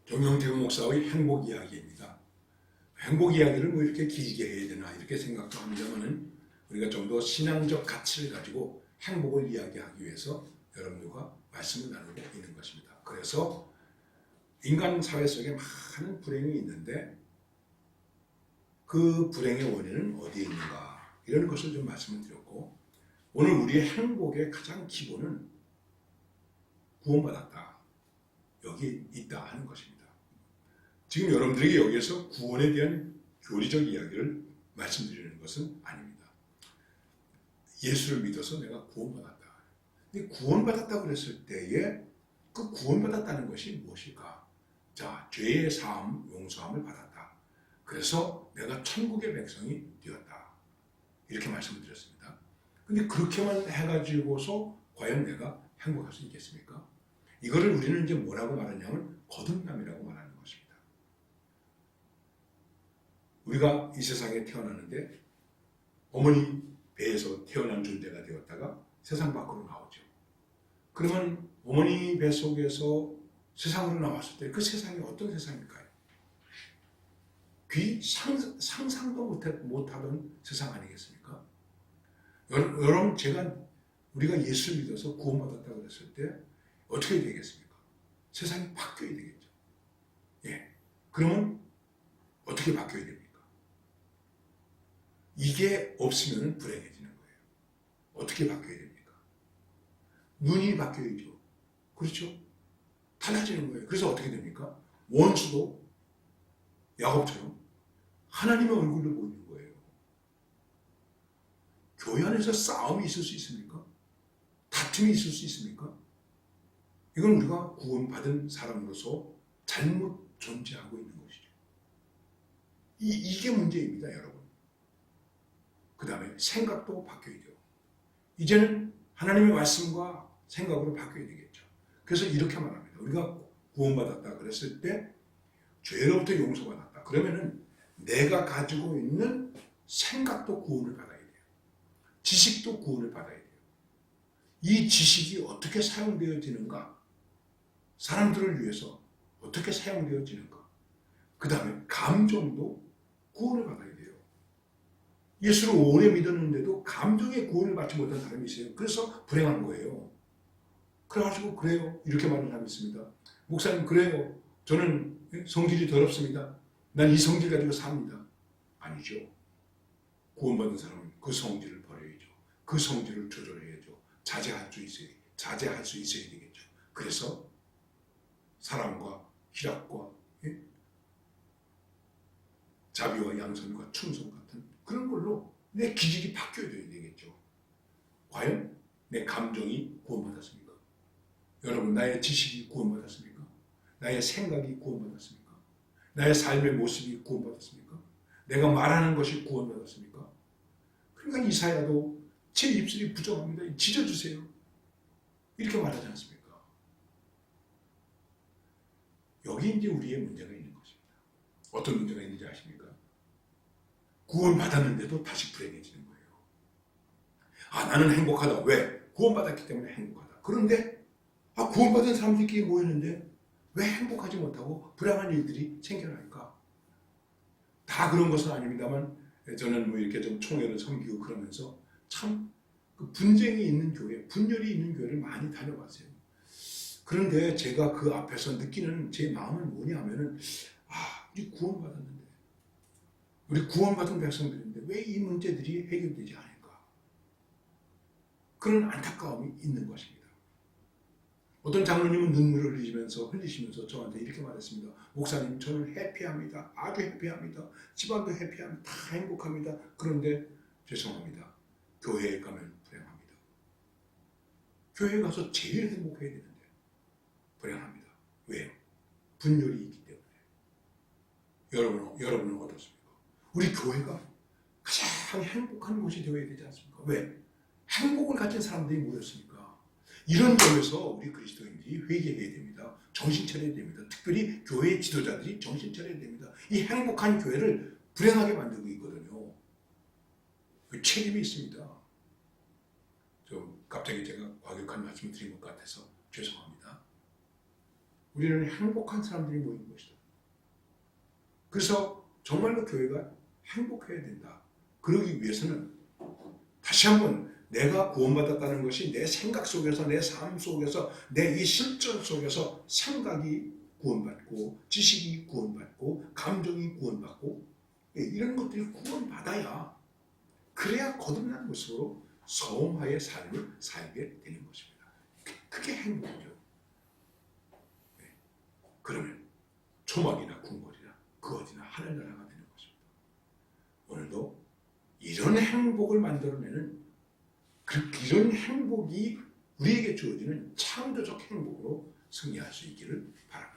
정영택 목사의 행복 이야기입니다. 행복 이야기를 뭐 이렇게 길게 해야 되나 이렇게 생각도 합니다만은 우리가 좀 더 신앙적 가치를 가지고 행복을 이야기하기 위해서 여러분들과 말씀을 나누고 있는 것입니다. 그래서 인간 사회 속에 많은 불행이 있는데 그 불행의 원인은 어디에 있는가 이런 것을 좀 말씀을 드렸고, 오늘 우리의 행복의 가장 기본은 구원받았다, 여기 있다 하는 것입니다. 지금 여러분들에게 여기에서 구원에 대한 교리적 이야기를 말씀드리는 것은 아닙니다. 예수를 믿어서 내가 구원받았다. 근데 구원받았다고 그랬을 때에 그 구원받았다는 것이 무엇일까? 자, 죄의 사함, 용서함을 받았다. 그래서 내가 천국의 백성이 되었다. 이렇게 말씀을 드렸습니다. 근데 그렇게만 해가지고서 과연 내가 행복할 수 있겠습니까? 이거를 우리는 이제 뭐라고 말하냐면 거듭남이라고 말하는 것입니다. 우리가 이 세상에 태어나는데 어머니 배에서 태어난 존재가 되었다가 세상 밖으로 나오죠. 그러면 어머니 배 속에서 세상으로 나왔을 때 그 세상이 어떤 세상일까요? 상상도 못하던 세상 아니겠습니까? 여러분, 우리가 예수를 믿어서 구원받았다고 했을 때 어떻게 되겠습니까? 세상이 바뀌어야 되겠죠. 예. 그러면 어떻게 바뀌어야 됩니까? 이게 없으면 불행해지는 거예요. 어떻게 바뀌어야 됩니까? 눈이 바뀌어야죠. 그렇죠? 달라지는 거예요. 그래서 어떻게 됩니까? 원수도 야곱처럼 하나님의 얼굴을 보이는 거예요. 교회 안에서 싸움이 있을 수 있습니까? 다툼이 있을 수 있습니까? 이건 우리가 구원받은 사람으로서 잘못 존재하고 있는 것이죠. 이게 문제입니다, 여러분. 그 다음에 생각도 바뀌어야 돼요. 이제는 하나님의 말씀과 생각으로 바뀌어야 되겠죠. 그래서 이렇게 말합니다. 우리가 구원받았다 그랬을 때 죄로부터 용서받았다. 그러면은 내가 가지고 있는 생각도 구원을 받아야 돼요. 지식도 구원을 받아야 돼요. 이 지식이 어떻게 사용되어지는가? 사람들을 위해서 어떻게 사용되어지는가? 그 다음에 감정도 구원을 받아야 돼요. 예수를 오래 믿었는데도 감정의 구원을 받지 못한 사람이 있어요. 그래서 불행한 거예요. 그래가지고 그래요, 이렇게 말하는 사람이 있습니다. 목사님, 그래요, 저는 성질이 더럽습니다. 난 이 성질 가지고 삽니다. 아니죠. 구원받은 사람은 그 성질을 버려야죠. 그 성질을 조절해야죠. 자제할 수 있어야 되겠죠. 그래서 사랑과 희락과 자비와 양선과 충성 같은 그런 걸로 내 기질이 바뀌어야 되겠죠. 과연 내 감정이 구원받았습니까? 여러분, 나의 지식이 구원받았습니까? 나의 생각이 구원받았습니까? 나의 삶의 모습이 구원받았습니까? 내가 말하는 것이 구원받았습니까? 그러니까 이사야도 제 입술이 부정합니다. 찢어주세요. 이렇게 말하지 않습니까? 여기 이제 우리의 문제가 있는 것입니다. 어떤 문제가 있는지 아십니까? 구원받았는데도 다시 불행해지는 거예요. 아, 나는 행복하다. 왜? 구원받았기 때문에 행복하다. 그런데 구원받은 사람들끼리 모였는데 왜 행복하지 못하고 불행한 일들이 생겨날까? 다 그런 것은 아닙니다만, 저는 뭐 이렇게 좀 총회를 섬기고 그러면서 참 그 분쟁이 있는 교회, 분열이 있는 교회를 많이 다녀봤어요. 그런데 제가 그 앞에서 느끼는 제 마음은 뭐냐 하면은, 우리 구원받았는데, 우리 구원받은 백성들인데 왜 이 문제들이 해결되지 않을까? 그런 안타까움이 있는 것입니다. 어떤 장로님은 눈물을 흘리시면서 저한테 이렇게 말했습니다. 목사님, 저는 해피합니다. 아주 해피합니다. 집안도 해피합니다. 다 행복합니다. 그런데 죄송합니다. 교회에 가면 불행합니다. 교회에 가서 제일 행복해야 되는데 불행합니다. 왜요? 분열이 있기 때문에. 여러분은 어떻습니까? 우리 교회가 가장 행복한 곳이 되어야 되지 않습니까? 왜? 행복을 가진 사람들이 모였으니까. 이런 점에서 우리 그리스도인들이 회개해야 됩니다. 정신 차려야 됩니다. 특별히 교회 지도자들이 정신 차려야 됩니다. 이 행복한 교회를 불행하게 만들고 있거든요. 그 책임이 있습니다. 좀 갑자기 제가 과격한 말씀을 드린 것 같아서 죄송합니다. 우리는 행복한 사람들이 모이는 것이다. 그래서 정말로 교회가 행복해야 된다. 그러기 위해서는 다시 한번 내가 구원받았다는 것이 내 생각 속에서, 내 삶 속에서, 내 이 실전 속에서 생각이 구원받고, 지식이 구원받고, 감정이 구원받고, 이런 것들이 구원받아야, 그래야 거듭난 모습으로 성화의 삶을 살게 되는 것입니다. 그게 행복이죠. 그러면 초막이나 궁궐이나 그 어디나 하늘나라가 되는 것입니다. 오늘도 이런 행복을 만들어내는 이런 행복이 우리에게 주어지는 창조적 행복으로 승리할 수 있기를 바랍니다.